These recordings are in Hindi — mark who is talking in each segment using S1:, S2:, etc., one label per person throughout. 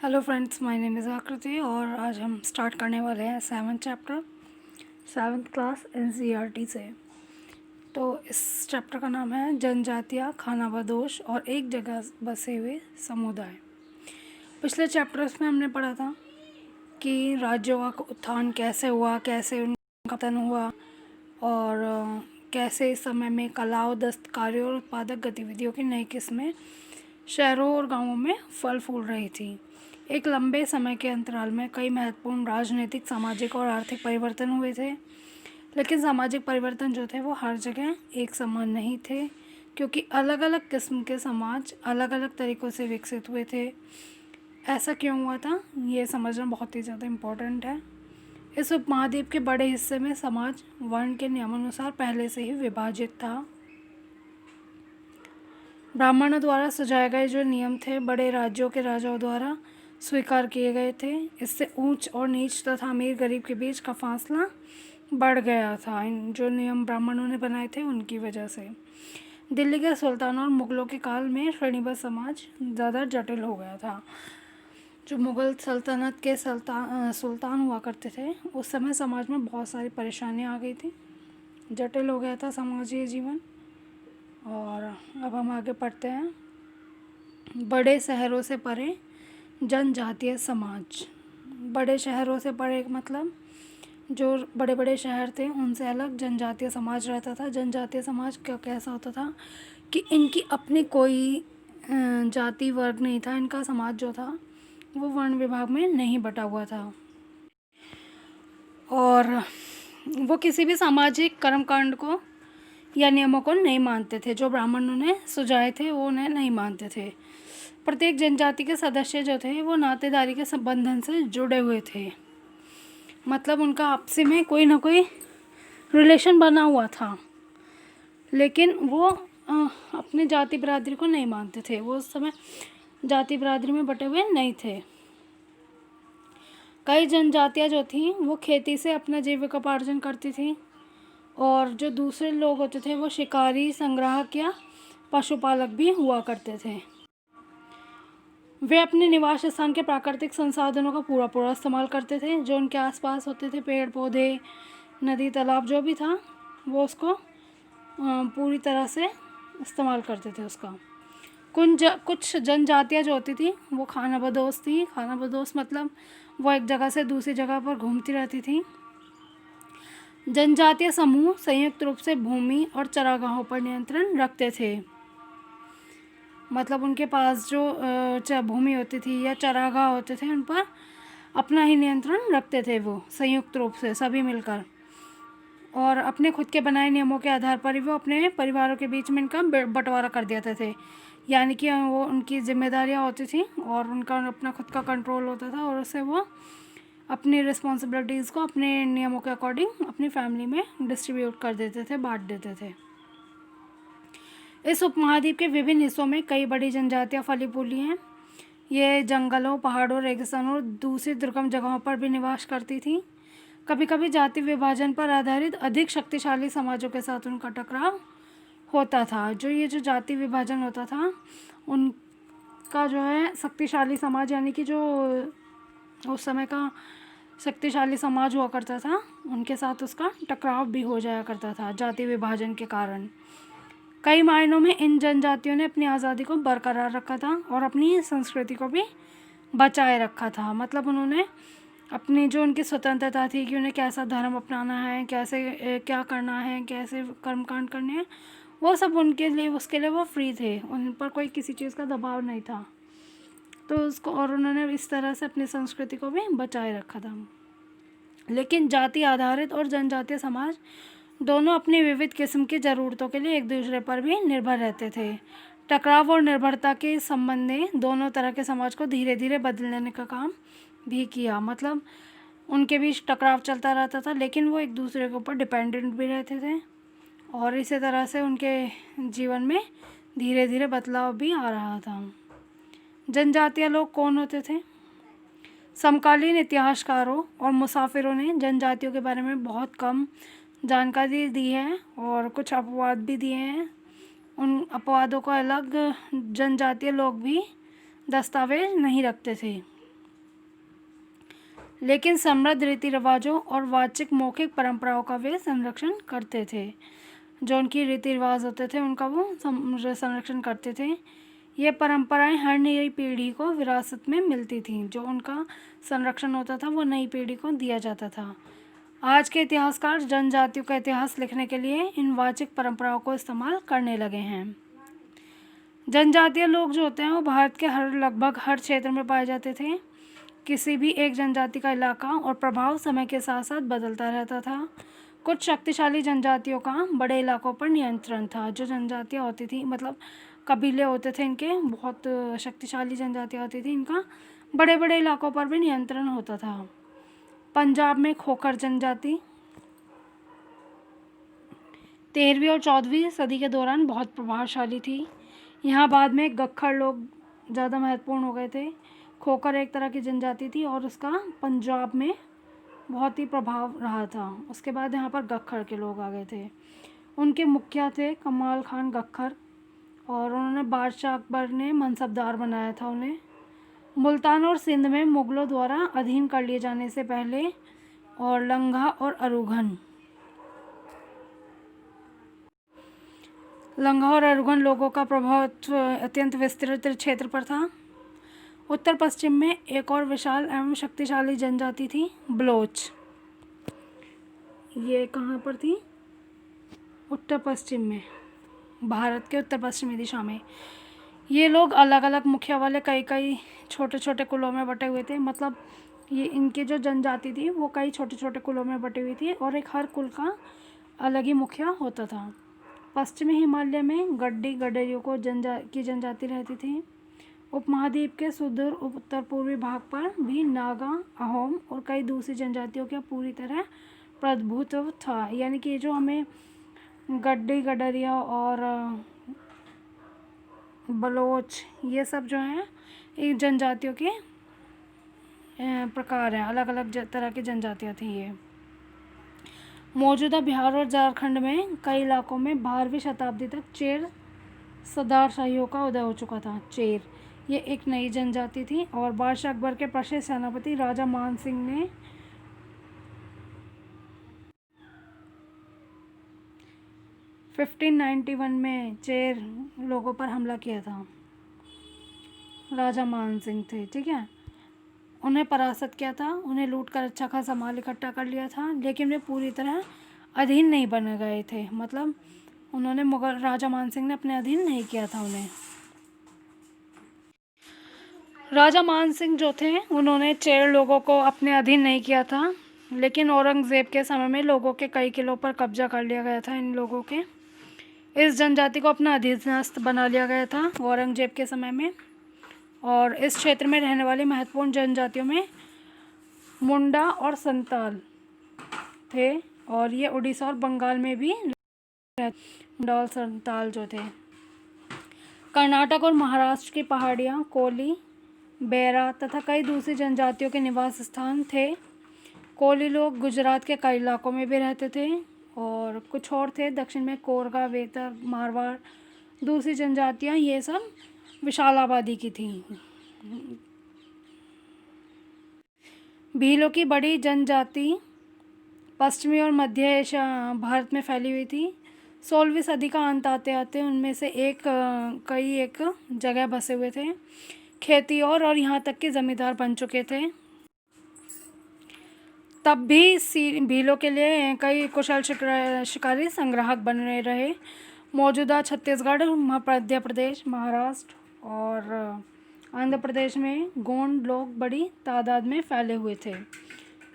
S1: Hello friends, my name is आकृति और आज हम स्टार्ट करने वाले हैं 7th chapter 7th class NCERT से। तो इस चैप्टर का नाम है जनजातियाँ, खानाबदोश और एक जगह बसे हुए समुदाय। पिछले चैप्टर्स में हमने पढ़ा था कि राज्यों का उत्थान कैसे हुआ, कैसे उनका पतन हुआ और कैसे इस समय में कला और दस्तकारियों और उत्पादक गतिविधियों की नई किस्में शहरों और गांवों में फल फूल रही थी। एक लंबे समय के अंतराल में कई महत्वपूर्ण राजनीतिक, सामाजिक और आर्थिक परिवर्तन हुए थे, लेकिन सामाजिक परिवर्तन जो थे वो हर जगह एक समान नहीं थे, क्योंकि अलग अलग किस्म के समाज अलग अलग तरीक़ों से विकसित हुए थे। ऐसा क्यों हुआ था, ये समझना बहुत ही ज़्यादा इम्पोर्टेंट है। इस उपमहाद्वीप के बड़े हिस्से में समाज वर्ण के नियमानुसार पहले से ही विभाजित था। ब्राह्मणों द्वारा सुझाए गए जो नियम थे बड़े राज्यों के राजाओं द्वारा स्वीकार किए गए थे। इससे ऊंच और नीच तथा अमीर गरीब के बीच का फासला बढ़ गया था। इन जो नियम ब्राह्मणों ने बनाए थे उनकी वजह से दिल्ली के सुल्तानों और मुग़लों के काल में श्रेणीबद्ध समाज ज़्यादा जटिल हो गया था। जो मुग़ल सल्तनत के सुल्तान हुआ करते थे उस समय समाज में बहुत सारी परेशानियाँ आ गई थी, जटिल हो गया था समाजीय जीवन। और अब हम आगे पढ़ते हैं। बड़े शहरों से परे जनजातीय समाज। बड़े शहरों से परे मतलब जो बड़े बड़े शहर थे उनसे अलग जनजातीय समाज रहता था। जनजातीय समाज क्या कैसा होता था कि इनकी अपनी कोई जाति वर्ग नहीं था। इनका समाज जो था वो वर्ण विभाग में नहीं बटा हुआ था और वो किसी भी सामाजिक कर्मकांड को या नियमों को नहीं मानते थे। जो ब्राह्मणों ने सुझाए थे वो उन्हें नहीं मानते थे। प्रत्येक जनजाति के सदस्य जो थे वो नातेदारी के संबंधन से जुड़े हुए थे, मतलब उनका आपसी में कोई ना कोई रिलेशन बना हुआ था, लेकिन वो अपने जाति बिरादरी को नहीं मानते थे। वो उस समय जाति बिरादरी में बटे हुए नहीं थे। कई जनजातियाँ जो थीं वो खेती से अपना जीविकोपार्जन करती थीं और जो दूसरे लोग होते थे वो शिकारी, संग्राहक या पशुपालक भी हुआ करते थे। वे अपने निवास स्थान के प्राकृतिक संसाधनों का पूरा इस्तेमाल करते थे। जो उनके आसपास होते थे, पेड़ पौधे, नदी, तालाब जो भी था वो उसको पूरी तरह से इस्तेमाल करते थे उसका। कुछ जनजातियाँ जो होती थी वो खानाबदोश थी। खानाबदोश मतलब वो एक जगह से दूसरी जगह पर घूमती रहती थी। जनजातीय समूह संयुक्त रूप से भूमि और चरागाहों पर नियंत्रण रखते थे, मतलब उनके पास जो भूमि होती थी या चरागाह होते थे उन पर अपना ही नियंत्रण रखते थे वो संयुक्त रूप से सभी मिलकर, और अपने खुद के बनाए नियमों के आधार पर ही वो अपने परिवारों के बीच में इनका बंटवारा कर देते थे। यानी कि वो उनकी जिम्मेदारियाँ होती थी और उनका अपना खुद का कंट्रोल होता था और उससे वो अपनी रिस्पॉन्सिबिलिटीज़ को अपने नियमों के अकॉर्डिंग अपनी फैमिली में डिस्ट्रीब्यूट कर देते थे, बांट देते थे। इस उपमहाद्वीप के विभिन्न हिस्सों में कई बड़ी जनजातियाँ फली फूली हैं। ये जंगलों, पहाड़ों, रेगिस्तानों और दूसरी दुर्गम जगहों पर भी निवास करती थीं। कभी कभी जाति विभाजन पर आधारित अधिक शक्तिशाली समाजों के साथ उनका टकराव होता था। ये जो जाति विभाजन होता था उनका जो है शक्तिशाली समाज, यानी कि जो उस समय का शक्तिशाली समाज हुआ करता था उनके साथ उसका टकराव भी हो जाया करता था जाति विभाजन के कारण। कई मायनों में इन जनजातियों ने अपनी आज़ादी को बरकरार रखा था और अपनी संस्कृति को भी बचाए रखा था। मतलब उन्होंने अपनी जो उनकी स्वतंत्रता थी कि उन्हें कैसा धर्म अपनाना है, कैसे क्या करना है, कैसे कर्मकांड करने हैं, वो सब उनके लिए, उसके लिए वो फ्री थे। उन पर कोई किसी चीज़ का दबाव नहीं था। तो उसको और उन्होंने इस तरह से अपनी संस्कृति को भी बचाए रखा था। लेकिन जाति आधारित और जनजातीय समाज दोनों अपनी विविध किस्म की ज़रूरतों के लिए एक दूसरे पर भी निर्भर रहते थे। टकराव और निर्भरता के संबंध ने दोनों तरह के समाज को धीरे धीरे बदलने का काम भी किया। मतलब उनके बीच टकराव चलता रहता था लेकिन वो एक दूसरे के ऊपर डिपेंडेंट भी रहते थे और इसी तरह से उनके जीवन में धीरे धीरे बदलाव भी आ रहा था। जनजातीय लोग कौन होते थे? समकालीन इतिहासकारों और मुसाफिरों ने जनजातियों के बारे में बहुत कम जानकारी दी है और कुछ अपवाद भी दिए हैं। उन अपवादों को अलग जनजातीय लोग भी दस्तावेज नहीं रखते थे। लेकिन समृद्ध रीति रिवाजों और वाचिक मौखिक परंपराओं का वे संरक्षण करते थे। जो उनकी रीति रिवाज होते थे उनका वो संरक्षण करते थे। ये परंपराएं हर नई पीढ़ी को विरासत में मिलती थीं। जो उनका संरक्षण होता था वो नई पीढ़ी को दिया जाता था। आज के इतिहासकार जनजातियों का इतिहास लिखने के लिए इन वाचिक परंपराओं को इस्तेमाल करने लगे हैं। जनजातीय लोग जो होते हैं वो भारत के लगभग हर क्षेत्र में पाए जाते थे। किसी भी एक जनजाति का इलाका और प्रभाव समय के साथ साथ बदलता रहता था। कुछ शक्तिशाली जनजातियों का बड़े इलाकों पर नियंत्रण था। जो जनजातियाँ होती थी मतलब कबीले होते थे इनके, बहुत शक्तिशाली जनजातियाँ होती थी, इनका बड़े बड़े इलाकों पर भी नियंत्रण होता था। पंजाब में खोखर जनजाति 13वीं और 14वीं सदी के दौरान बहुत प्रभावशाली थी। यहाँ बाद में गख्खर लोग ज़्यादा महत्वपूर्ण हो गए थे। खोखर एक तरह की जनजाति थी और उसका पंजाब में बहुत ही प्रभाव रहा था। उसके बाद यहाँ पर गख्खर के लोग आ गए थे। उनके मुखिया थे कमाल खान गख्खर और उन्होंने बादशाह अकबर ने मनसबदार बनाया था उन्हें। मुल्तान और सिंध में मुग़लों द्वारा अधीन कर लिए जाने से पहले और लंघा और अरुगन लोगों का प्रभाव अत्यंत विस्तृत क्षेत्र पर था। उत्तर पश्चिम में एक और विशाल एवं शक्तिशाली जनजाति थी बलोच। ये कहाँ पर थी? उत्तर पश्चिम में, भारत के उत्तर पश्चिमी दिशा में। ये लोग अलग अलग मुखिया वाले कई छोटे छोटे कुलों में बटे हुए थे। मतलब ये इनकी जो जनजाति थी वो कई छोटे छोटे कुलों में बटी हुई थी और एक हर कुल का अलग ही मुखिया होता था। पश्चिमी हिमालय में गड्डी गडरियों को जनजाति रहती थी। उपमहाद्वीप के सुदूर उत्तर पूर्वी भाग पर भी नागा, अहोम और कई दूसरी जनजातियों का पूरी तरह प्रभुत्व था। यानी कि जो हमें गड्डी गडरिया और बलोच ये सब जो हैं ये जनजातियों के प्रकार हैं। अलग अलग तरह की जनजातियाँ थी ये। मौजूदा बिहार और झारखंड में कई इलाकों में 12वीं शताब्दी तक चेर सरदारशाहियों का उदय हो चुका था। चेर ये एक नई जनजाति थी और बादशाह अकबर के प्रसिद्ध सेनापति राजा मान सिंह ने 1591 में चेर लोगों पर हमला किया था। राजा मान सिंह थे, ठीक है। उन्हें परास्त किया था, उन्हें लूट कर अच्छा खासा माल इकट्ठा कर लिया था, लेकिन वे पूरी तरह अधीन नहीं बन गए थे। मतलब उन्होंने मुगल राजा मान सिंह ने अपने अधीन नहीं किया था उन्हें। राजा मान सिंह जो थे उन्होंने चेर लोगों को अपने अधीन नहीं किया था, लेकिन औरंगज़ेब के समय में लोगों के कई किलों पर कब्जा कर लिया गया था। इन लोगों के इस जनजाति को अपना अधीनस्थ बना लिया गया था औरंगज़ेब के समय में। और इस क्षेत्र में रहने वाली महत्वपूर्ण जनजातियों में मुंडा और संताल थे और ये उड़ीसा और बंगाल में भी मुंडा और संताल जो थे। कर्नाटक और महाराष्ट्र की पहाड़ियाँ, कोली, बेरा तथा कई दूसरी जनजातियों के निवास स्थान थे। कोली लोग गुजरात के कई इलाकों में भी रहते थे और कुछ और थे दक्षिण में कोरगा, वेतर, मारवाड़। दूसरी जनजातियाँ ये सब विशाल आबादी की थी। भीलों की बड़ी जनजाति पश्चिमी और मध्य एशिया भारत में फैली हुई थी। 16वीं सदी का अंत आते आते उनमें से एक जगह बसे हुए थे। खेती और यहाँ तक कि ज़मींदार बन चुके थे। तब भी भीलों के लिए कई कुशल शिकारी संग्राहक बने रहे। मौजूदा छत्तीसगढ़, मध्य प्रदेश, महाराष्ट्र और आंध्र प्रदेश में गोंड लोग बड़ी तादाद में फैले हुए थे।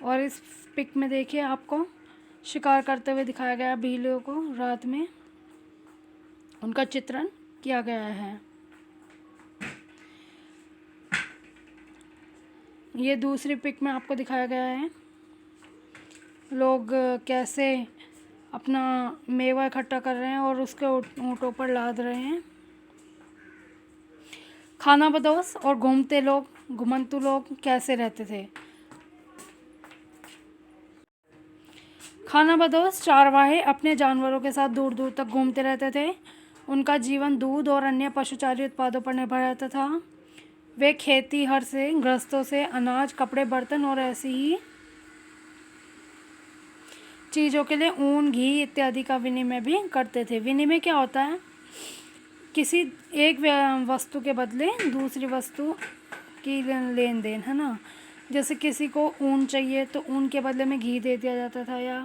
S1: और इस पिक में देखिए आपको शिकार करते हुए दिखाया गया भीलों को। रात में उनका चित्रण किया गया है। ये दूसरी पिक में आपको दिखाया गया है लोग कैसे अपना मेवा इकट्ठा कर रहे हैं और उसके ऊँटों पर लाद रहे हैं। खानाबदोश और घुमंतू लोग कैसे रहते थे। खानाबदोश चारवाहे अपने जानवरों के साथ दूर दूर तक घूमते रहते थे। उनका जीवन दूध और अन्य पशुचारी उत्पादों पर निर्भर रहता था। वे खेती हर से गृहस्थों से अनाज, कपड़े, बर्तन और ऐसी ही चीज़ों के लिए ऊन, घी इत्यादि का विनिमय भी करते थे। विनिमय क्या होता है? किसी एक वस्तु के बदले दूसरी वस्तु की लेन देन, है ना। जैसे किसी को ऊन चाहिए तो ऊन के बदले में घी दे दिया जाता था या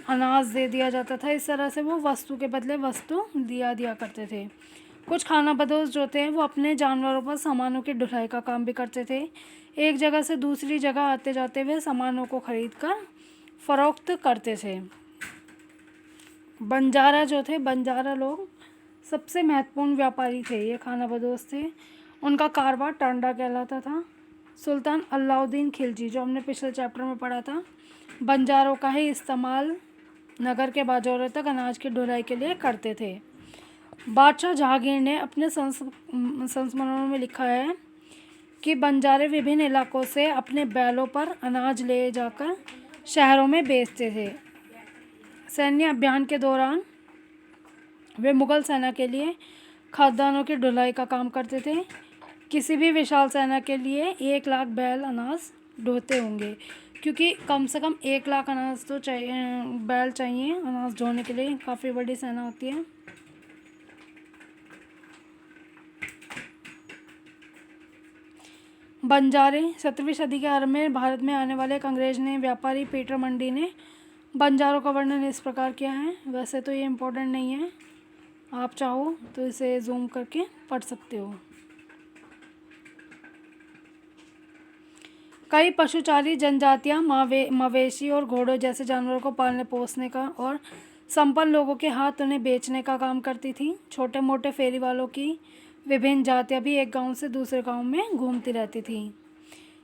S1: अनाज दे दिया जाता था। इस तरह से वो वस्तु के बदले वस्तु दिया करते थे। कुछ खानाबदोश जो थे वो अपने जानवरों पर सामानों की ढुलाई का काम भी करते थे। एक जगह से दूसरी जगह आते जाते हुए सामानों को खरीद कर फरोख्त करते थे। बंजारा जो थे, बंजारा लोग सबसे महत्वपूर्ण व्यापारी थे। ये खानाबदोश थे। उनका कारोबार टांडा कहलाता था। सुल्तान अलाउद्दीन खिलजी, जो हमने पिछले चैप्टर में पढ़ा था, बंजारों का ही इस्तेमाल नगर के बाजारों तक अनाज की ढुलाई के लिए करते थे। बादशाह जहांगीर ने अपने संस्मरणों में लिखा है कि बंजारे विभिन्न इलाकों से अपने बैलों पर अनाज ले जाकर शहरों में बेचते थे। सैन्य अभियान के दौरान वे मुग़ल सेना के लिए खाद्यान्नों की ढुलाई का काम करते थे। किसी भी विशाल सेना के लिए 1 लाख बैल अनाज ढोते होंगे, क्योंकि कम से कम 1 लाख अनाज तो चाहिए, बैल चाहिए अनाज ढोने के लिए। काफ़ी बड़ी सेना होती है। बंजारे 17वीं सदी के आरंभ में भारत में आने वाले एक अंग्रेज ने व्यापारी पीटर मंडी ने बंजारों का वर्णन इस प्रकार किया है। वैसे तो ये इम्पोर्टेंट नहीं है, आप चाहो तो इसे जूम करके पढ़ सकते हो। कई पशुचारी जनजातियां मवेशी और घोड़ों जैसे जानवरों को पालने पोसने का और संपन्न लोगों के हाथ उन्हें बेचने का काम करती थी। छोटे मोटे फेरी वालों की विभिन्न जातियां भी एक गांव से दूसरे गांव में घूमती रहती थी।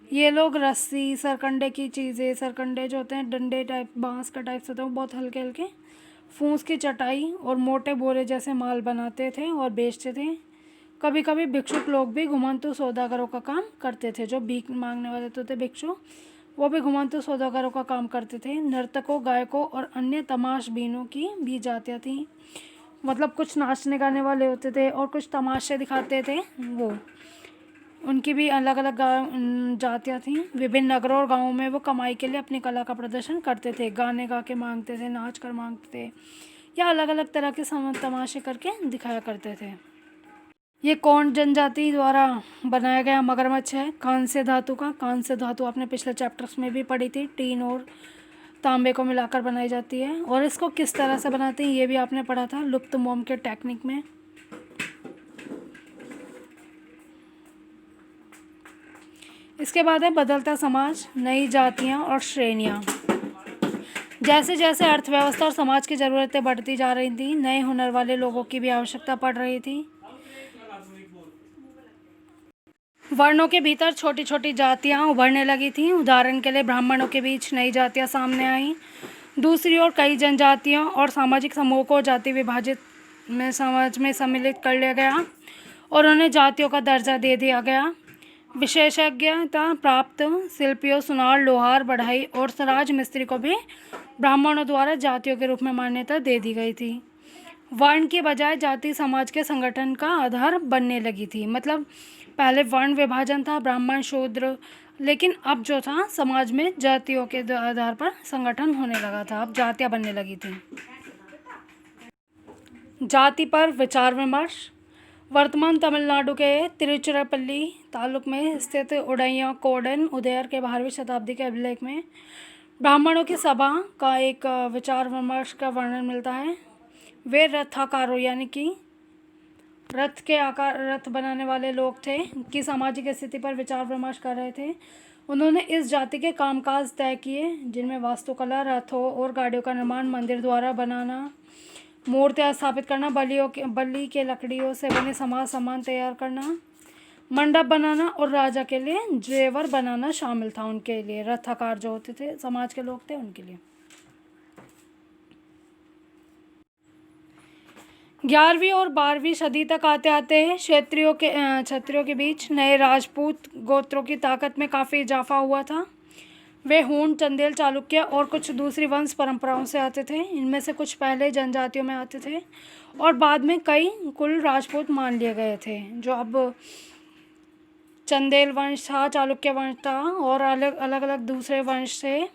S1: ये लोग रस्सी, सरकंडे की चीज़ें, सरकंडे जो होते हैं डंडे टाइप, बांस का टाइप से होते हैं, बहुत हल्के हल्के, फूस की चटाई और मोटे बोरे जैसे माल बनाते थे और बेचते थे। कभी कभी भिक्षुक लोग भी घुमंतु सौदागरों का काम करते थे। जो भीख मांगने वाले तो थे भिक्षु, वो भी घुमंतु सौदागरों का काम करते थे। नर्तकों, गायकों और अन्य तमाशबीनों की भी जातियाँ थीं। मतलब कुछ नाचने गाने वाले होते थे और कुछ तमाशे दिखाते थे, वो उनकी भी अलग अलग जातियाँ थीं। विभिन्न नगरों और गाँवों में वो कमाई के लिए अपनी कला का प्रदर्शन करते थे। गाने गा के मांगते थे, नाच कर मांगते थे, या अलग अलग तरह के तमाशे करके दिखाया करते थे। ये कौन जनजाति द्वारा बनाया गया मगरमच्छ है? कांस्य धातु का। कांस्य धातु आपने पिछले चैप्टर्स में भी पढ़ी थी। टीन और तांबे को मिलाकर बनाई जाती है। और इसको किस तरह से बनाते हैं ये भी आपने पढ़ा था लुप्त मोम के टेक्निक में। इसके बाद है बदलता समाज, नई जातियाँ और श्रेणियाँ। जैसे जैसे अर्थव्यवस्था और समाज की ज़रूरतें बढ़ती जा रही थी, नए हुनर वाले लोगों की भी आवश्यकता पड़ रही थी। वर्णों के भीतर छोटी छोटी जातियाँ उभरने लगी थीं। उदाहरण के लिए ब्राह्मणों के बीच नई जातियाँ सामने आईं। दूसरी ओर कई जनजातियों और सामाजिक समूहों को जाति विभाजित में समाज में सम्मिलित कर लिया गया और उन्हें जातियों का दर्जा दे दिया गया। विशेषज्ञता प्राप्त शिल्पियों, सुनार, लोहार, बढ़ई और राज मिस्त्री को भी ब्राह्मणों द्वारा जातियों के रूप में मान्यता दे दी गई थी। वर्ण की बजाय जाति समाज के संगठन का आधार बनने लगी थी। मतलब पहले वर्ण विभाजन था, ब्राह्मण, शूद्र, लेकिन अब जो था समाज में जातियों के आधार पर संगठन होने लगा था। अब जातियाँ बनने लगी थी। जाति पर विचार विमर्श। वर्तमान तमिलनाडु के तिरुचिरापल्ली तालुक में स्थित उडैयाकोडन उदयर के 12वीं शताब्दी के अभिलेख में ब्राह्मणों की सभा का एक विचार विमर्श का वर्णन मिलता है। वे रथाकारों यानी कि रथ के आकार, रथ बनाने वाले लोग थे, कि सामाजिक स्थिति पर विचार विमर्श कर रहे थे। उन्होंने इस जाति के कामकाज तय किए, जिनमें वास्तुकला, रथों और गाड़ियों का निर्माण, मंदिर द्वारा बनाना, मूर्तियाँ स्थापित करना, बलि के लकड़ियों से बने समाज सामान तैयार करना, मंडप बनाना और राजा के लिए जेवर बनाना शामिल था। उनके लिए रथाकार जो होते थे समाज के लोग थे, उनके लिए। 11वीं और 12वीं सदी तक आते आते क्षत्रियों के बीच नए राजपूत गोत्रों की ताकत में काफ़ी इजाफा हुआ था। वे हूण, चंदेल, चालुक्य और कुछ दूसरी वंश परंपराओं से आते थे। इनमें से कुछ पहले जनजातियों में आते थे और बाद में कई कुल राजपूत मान लिए गए थे। जो अब चंदेल वंश था, चालुक्य वंश था और अलग अलग दूसरे वंश थे,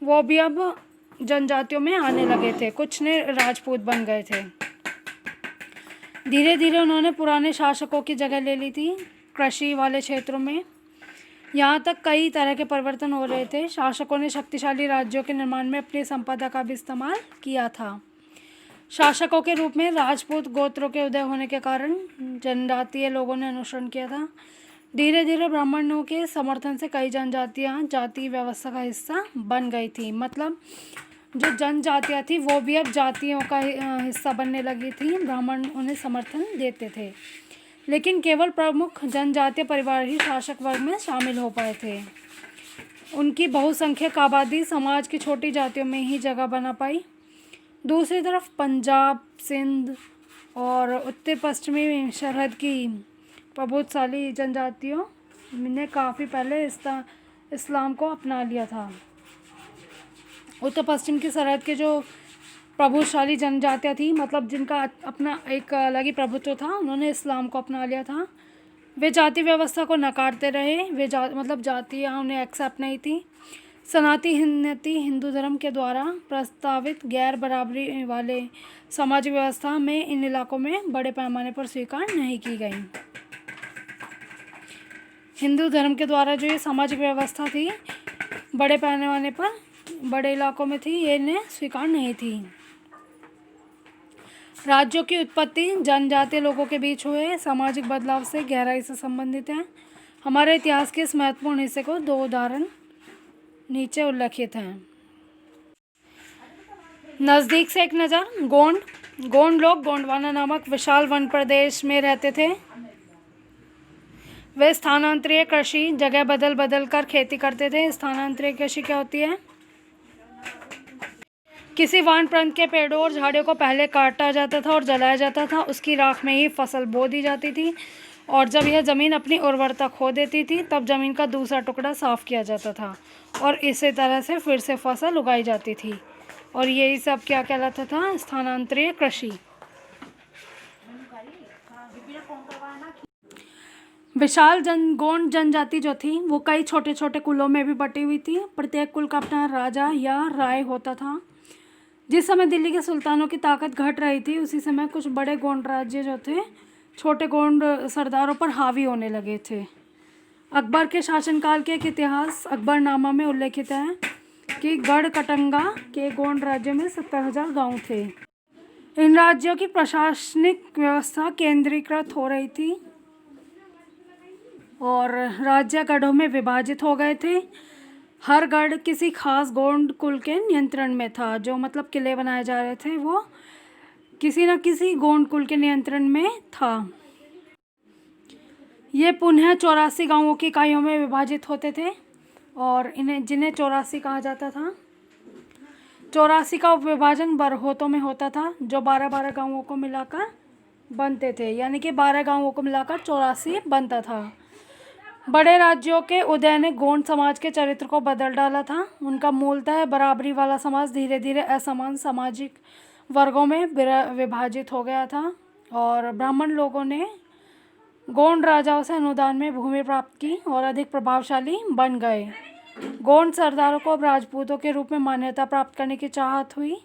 S1: वो भी अब जनजातियों में आने लगे थे। कुछ ने राजपूत बन गए थे। धीरे धीरे उन्होंने पुराने शासकों की जगह ले ली थी कृषि वाले क्षेत्रों में। यहाँ तक कई तरह के परिवर्तन हो रहे थे। शासकों ने शक्तिशाली राज्यों के निर्माण में अपनी संपदा का भी इस्तेमाल किया था। शासकों के रूप में राजपूत गोत्रों के उदय होने के कारण जनजातीय लोगों ने अनुसरण किया था। धीरे धीरे ब्राह्मणों के समर्थन से कई जनजातियाँ जाति व्यवस्था का हिस्सा बन गई थी। मतलब जो जनजातियाँ थी वो भी अब जातियों का हिस्सा बनने लगी थी। ब्राह्मण उन्हें समर्थन देते थे, लेकिन केवल प्रमुख जनजातीय परिवार ही शासक वर्ग में शामिल हो पाए थे। उनकी बहुसंख्यक आबादी समाज की छोटी जातियों में ही जगह बना पाई। दूसरी तरफ पंजाब, सिंध और उत्तर पश्चिमी सरहद की प्रभुत्वशाली जनजातियों ने काफ़ी पहले इस्लाम को अपना लिया था। उत्तर पश्चिम की सरहद के जो प्रभुशाली जनजातियाँ थी, मतलब जिनका अपना एक अलग ही प्रभुत्व था, उन्होंने इस्लाम को अपना लिया था। वे जाति व्यवस्था को नकारते रहे। वे मतलब जातियाँ उन्हें एक्सेप्ट नहीं थी। सनातनी हिंदू धर्म के द्वारा प्रस्तावित गैर बराबरी वाले सामाजिक व्यवस्था में इन इलाकों में बड़े पैमाने पर स्वीकार नहीं की गई। हिंदू धर्म के द्वारा जो ये सामाजिक व्यवस्था थी बड़े पैमाने पर बड़े इलाकों में थी, ये इन्हें स्वीकार नहीं थी। राज्यों की उत्पत्ति जनजातीय लोगों के बीच हुए सामाजिक बदलाव से गहराई से संबंधित है। हमारे इतिहास के इस महत्वपूर्ण हिस्से को दो उदाहरण नीचे उल्लेखित हैं। नज़दीक से एक नज़र। गोंड लोग गोंडवाना नामक विशाल वन प्रदेश में रहते थे। वे स्थानांतरीय कृषि जगह बदल कर खेती करते थे। स्थानांतरीय कृषि क्या होती है? किसी वन प्रांत के पेड़ों और झाड़ियों को पहले काटा जाता था और जलाया जाता था। उसकी राख में ही फसल बो दी जाती थी और जब यह ज़मीन अपनी उर्वरता खो देती थी तब ज़मीन का दूसरा टुकड़ा साफ किया जाता था और इसी तरह से फिर से फसल उगाई जाती थी। और यही सब क्या कहलाता था? स्थानांतरीय कृषि। विशाल गोंड जनजाति जो थी वो कई छोटे छोटे कुलों में भी बटी हुई थी। प्रत्येक कुल का अपना राजा या राय होता था। जिस समय दिल्ली के सुल्तानों की ताकत घट रही थी उसी समय कुछ बड़े गोंड राज्य जो थे छोटे गोंड सरदारों पर हावी होने लगे थे। अकबर के शासनकाल के एक इतिहास अकबरनामा में उल्लेखित है कि गढ़कटंगा के गोंड राज्य में 70,000 गांव थे। इन राज्यों की प्रशासनिक व्यवस्था केंद्रीकृत हो रही थी और राज्य गढ़ों में विभाजित हो गए थे। हर गढ़ किसी खास गोंड कुल के नियंत्रण में था। जो मतलब किले बनाए जा रहे थे वो किसी न किसी गोंड कुल के नियंत्रण में था। ये पुनः 84 गांवों की इकाइयों में विभाजित होते थे और जिन्हें 84 कहा जाता था। 84 का उपविभाजन बरहोतों में होता था जो 12-12 गांवों को मिलाकर बनते थे, यानी कि 12 गांवों को मिलाकर 84 बनता था। बड़े राज्यों के उदय ने गोंड समाज के चरित्र को बदल डाला था। उनका मूलतः बराबरी वाला समाज धीरे धीरे असमान सामाजिक वर्गों में विभाजित हो गया था और ब्राह्मण लोगों ने गोंड राजाओं से अनुदान में भूमि प्राप्त की और अधिक प्रभावशाली बन गए। गोंड सरदारों को अब राजपूतों के रूप में मान्यता प्राप्त करने की चाहत हुई।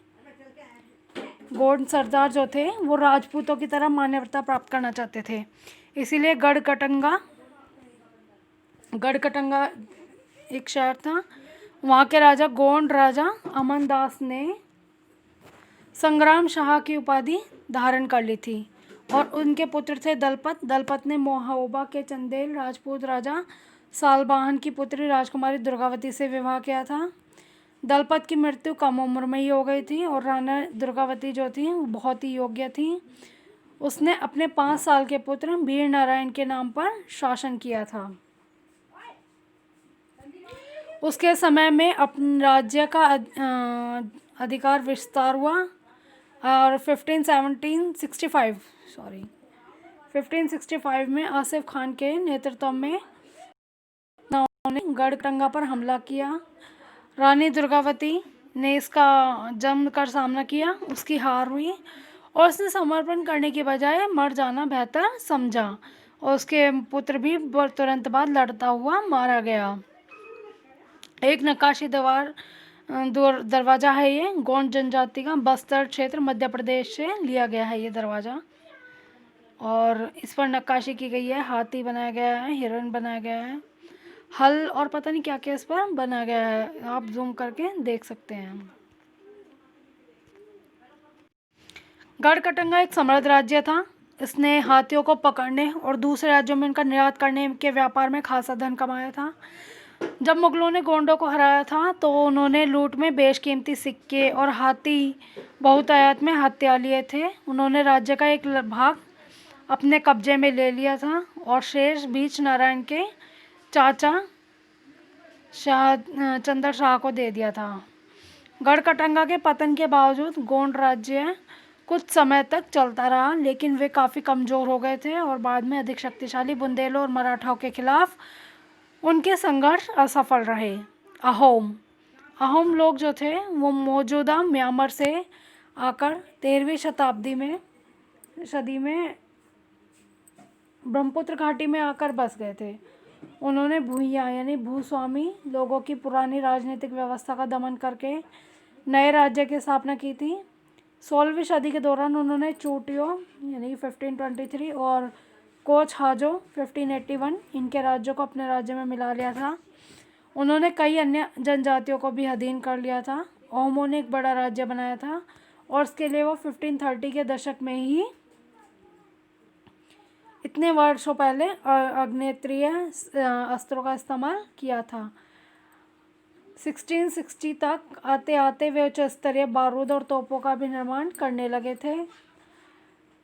S1: गोंड सरदार जो थे वो राजपूतों की तरह मान्यता प्राप्त करना चाहते थे। इसीलिए गढ़कटंगा एक शहर था, वहाँ के राजा गोंड राजा अमनदास ने संग्राम शाह की उपाधि धारण कर ली थी और उनके पुत्र थे दलपत ने मोहाओबा के चंदेल राजपूत राजा सालबाहन की पुत्री राजकुमारी दुर्गावती से विवाह किया था। दलपत की मृत्यु कम उम्र में ही हो गई थी और राणा दुर्गावती जो थी वो बहुत ही योग्य थी। उसने अपने 5 साल के पुत्र वीर नारायण के नाम पर शासन किया था। उसके समय में अपने राज्य का अधिकार विस्तार हुआ और 1565 में आसिफ खान के नेतृत्व में उन्होंने गढ़कटंगा पर हमला किया। रानी दुर्गावती ने इसका जमकर सामना किया। उसकी हार हुई और उसने समर्पण करने की बजाय मर जाना बेहतर समझा। और उसके पुत्र भी तुरंत बाद लड़ता हुआ मारा गया। एक नक्काशी दरवाज़ा है ये, गोंड जनजाति का, बस्तर क्षेत्र मध्य प्रदेश से लिया गया है ये दरवाज़ा। और इस पर नक्काशी की गई है, हाथी बनाया गया है, हिरण बनाया गया है, हल और पता नहीं क्या क्या इस पर बनाया गया है, आप जूम करके देख सकते हैं। गढ़कटंगा एक समृद्ध राज्य था। इसने हाथियों को पकड़ने और दूसरे राज्यों में इनका निर्यात करने के व्यापार में खासा धन कमाया था। जब मुगलों ने गोंडों को हराया था तो उन्होंने लूट में बेशकीमती सिक्के और हाथी बहुतायत में हत्या लिए थे। उन्होंने राज्य का एक भाग अपने कब्जे में ले लिया था और शेष बीच नारायण के चाचा चंद्र शाह को दे दिया था। गढ़कटंगा के पतन के बावजूद गोंड राज्य कुछ समय तक चलता रहा, लेकिन वे काफ़ी कमज़ोर हो गए थे और बाद में अधिक शक्तिशाली बुंदेलों और मराठाओं के खिलाफ उनके संघर्ष असफल रहे। अहोम लोग जो थे वो मौजूदा म्यांमार से आकर 13वीं सदी में ब्रह्मपुत्र घाटी में आकर बस गए थे। उन्होंने भूइयाँ यानी भूस्वामी लोगों की पुरानी राजनीतिक व्यवस्था का दमन करके नए राज्य की स्थापना की थी। 16वीं सदी के दौरान उन्होंने चोटियों यानी 1523 और कोच हाजो 1581 इनके राज्यों को अपने राज्य में मिला लिया था। उन्होंने कई अन्य जनजातियों को भी अधीन कर लिया था। अहोमों ने एक बड़ा राज्य बनाया था और इसके लिए वो 1530 के दशक में ही इतने वर्षों पहले आग्नेत्रीय अस्त्रों का इस्तेमाल किया था। 1660 तक आते आते वे उच्च स्तरीय बारूद और तोपों का भी निर्माण करने लगे थे,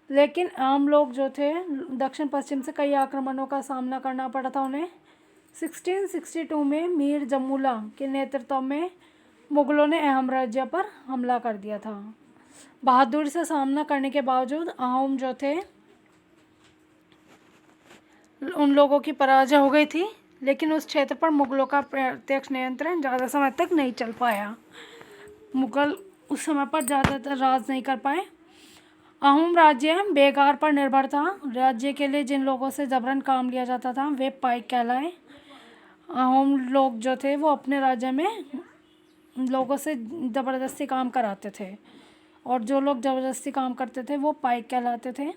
S1: लेकिन आम लोग जो थे दक्षिण पश्चिम से कई आक्रमणों का सामना करना पड़ा था उन्हें। 1662 में मीर जमुला के नेतृत्व में मुगलों ने अहम राज्य पर हमला कर दिया था। बहादुरी से सामना करने के बावजूद अहोम जो थे उन लोगों की पराजय हो गई थी, लेकिन उस क्षेत्र पर मुगलों का प्रत्यक्ष नियंत्रण ज़्यादा समय तक नहीं चल पाया। मुगल उस समय पर ज़्यादातर राज नहीं कर पाए। अहोम राज्य बेगार पर निर्भर था। राज्य के लिए जिन लोगों से जबरन काम लिया जाता था वे पाइक कहलाए। अहोम लोग जो थे वो अपने राज्य में लोगों से ज़बरदस्ती काम कराते थे और जो लोग ज़बरदस्ती काम करते थे वो पाइक कहलाते थे।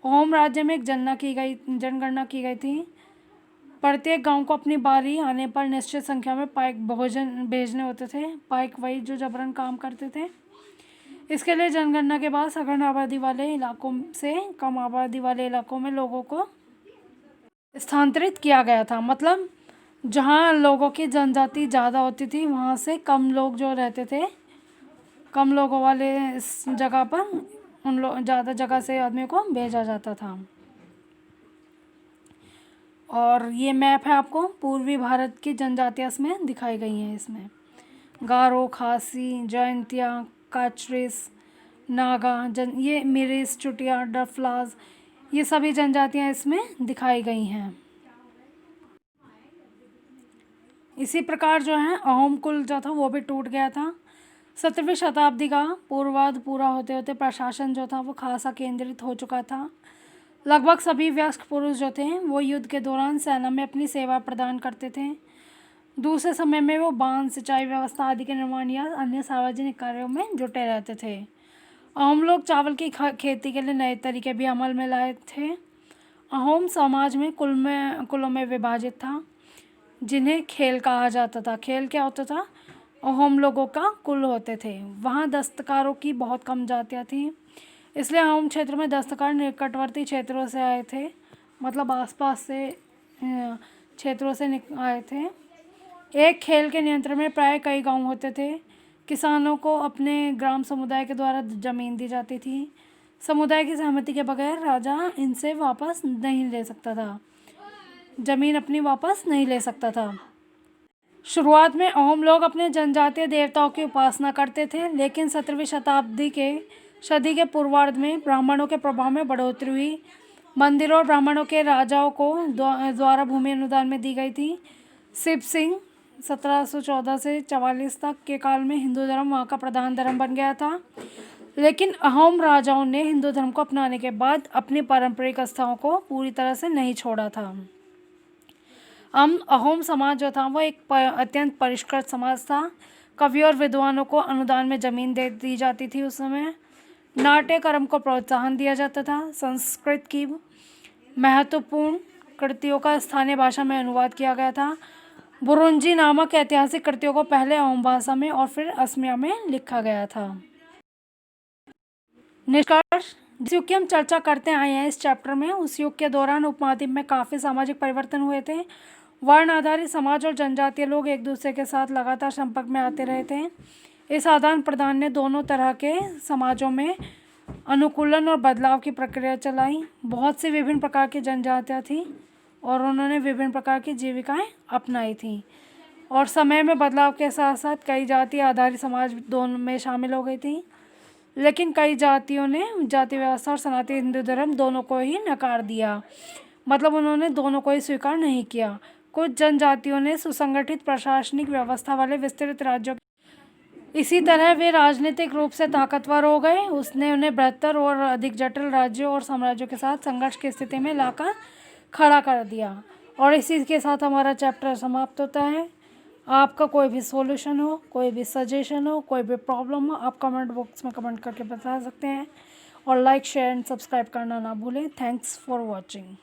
S1: अहोम राज्य में एक जनगणना की गई थी। प्रत्येक गांव को अपनी बारी आने पर निश्चित संख्या में पाइक भोजन भेजने होते थे। पाइक वही जो जबरन काम करते थे। इसके लिए जनगणना के बाद सघन आबादी वाले इलाकों से कम आबादी वाले इलाकों में लोगों को स्थानांतरित किया गया था। मतलब जहां लोगों की जनजाति ज़्यादा होती थी वहां से कम लोग जो रहते थे, कम लोगों वाले इस जगह पर उन लोग ज़्यादा जगह से आदमी को भेजा जाता था। और ये मैप है, आपको पूर्वी भारत की जनजातियाँ इसमें दिखाई गई हैं। इसमें गारो, खासी, जयंतिया, काचरीस, नागा, ये मिरिस, चुटिया, डफलाज, ये सभी जनजातियाँ इसमें दिखाई गई हैं। इसी प्रकार जो है अहोम कुल जो था वो भी टूट गया था। 17वीं शताब्दी का पूर्वार्ध पूरा होते होते प्रशासन जो था वो खासा केंद्रित हो चुका था। लगभग सभी वयस्क पुरुष जो थे वो युद्ध के दौरान सेना में अपनी सेवा प्रदान करते थे। दूसरे समय में वो बांध, सिंचाई व्यवस्था आदि के निर्माण या अन्य सार्वजनिक कार्यों में जुटे रहते थे। अहोम लोग चावल की खेती के लिए नए तरीके भी अमल में लाए थे। अहोम समाज में कुलों में विभाजित था जिन्हें खेल कहा जाता था। खेल क्या होता था? अहोम लोगों का कुल होते थे। वहाँ दस्तकारों की बहुत कम जातियाँ थीं, इसलिए अहोम क्षेत्र में दस्तकार निकटवर्ती क्षेत्रों से आए थे, मतलब आसपास से क्षेत्रों से आए थे। एक खेल के नियंत्रण में प्राय कई गांव होते थे। किसानों को अपने ग्राम समुदाय के द्वारा जमीन दी जाती थी। समुदाय की सहमति के बगैर राजा इनसे वापस नहीं ले सकता था, जमीन अपनी वापस नहीं ले सकता था। शुरुआत में अहोम लोग अपने जनजातीय देवताओं की उपासना करते थे, लेकिन 17वीं सदी के पूर्वार्ध में ब्राह्मणों के प्रभाव में बढ़ोतरी हुई। मंदिरों और ब्राह्मणों के राजाओं को द्वारा भूमि अनुदान में दी गई थी। शिव सिंह 1714 से 44 तक के काल में हिंदू धर्म वहाँ का प्रधान धर्म बन गया था। लेकिन अहोम राजाओं ने हिंदू धर्म को अपनाने के बाद अपनी पारंपरिक आस्थाओं को पूरी तरह से नहीं छोड़ा था। अहोम समाज जो था वो एक अत्यंत परिष्कृत समाज था। कवियों और विद्वानों को अनुदान में ज़मीन दे दी जाती थी उस समय। नाट्य कर्म को प्रोत्साहन दिया जाता था। संस्कृत की महत्वपूर्ण कृतियों का स्थानीय भाषा में अनुवाद किया गया था। बुरुंजी नामक ऐतिहासिक कृतियों को पहले अहोम भाषा में और फिर असमिया में लिखा गया था। निष्कर्ष, जिस युग की हम चर्चा करते आए हैं इस चैप्टर में, उस युग के दौरान उपमहाद्वीप में काफ़ी सामाजिक परिवर्तन हुए थे। वर्ण आधारित समाज और जनजातीय लोग एक दूसरे के साथ लगातार संपर्क में आते रहे थे। इस आदान प्रदान ने दोनों तरह के समाजों में अनुकूलन और बदलाव की प्रक्रिया चलाई। बहुत सी विभिन्न प्रकार की जनजातियाँ थीं और उन्होंने विभिन्न प्रकार की जीविकाएं अपनाई थीं, और समय में बदलाव के साथ साथ कई जाति आधारित समाज दोनों में शामिल हो गई थी। लेकिन कई जातियों ने जाति व्यवस्था और सनातन हिंदू धर्म दोनों को ही नकार दिया, मतलब उन्होंने दोनों को ही स्वीकार नहीं किया। कुछ जनजातियों ने सुसंगठित प्रशासनिक व्यवस्था वाले विस्तृत राज्यों, इसी तरह वे राजनीतिक रूप से ताकतवर हो गए। उसने उन्हें बृहत्तर और अधिक जटिल राज्यों और साम्राज्यों के साथ संघर्ष की स्थिति में लाकर खड़ा कर दिया। और इसी के साथ हमारा चैप्टर समाप्त होता है। आपका कोई भी सॉल्यूशन हो, कोई भी सजेशन हो, कोई भी प्रॉब्लम हो, आप कमेंट बॉक्स में कमेंट करके बता सकते हैं। और लाइक, शेयर एंड सब्सक्राइब करना ना भूलें। Thanks for watching.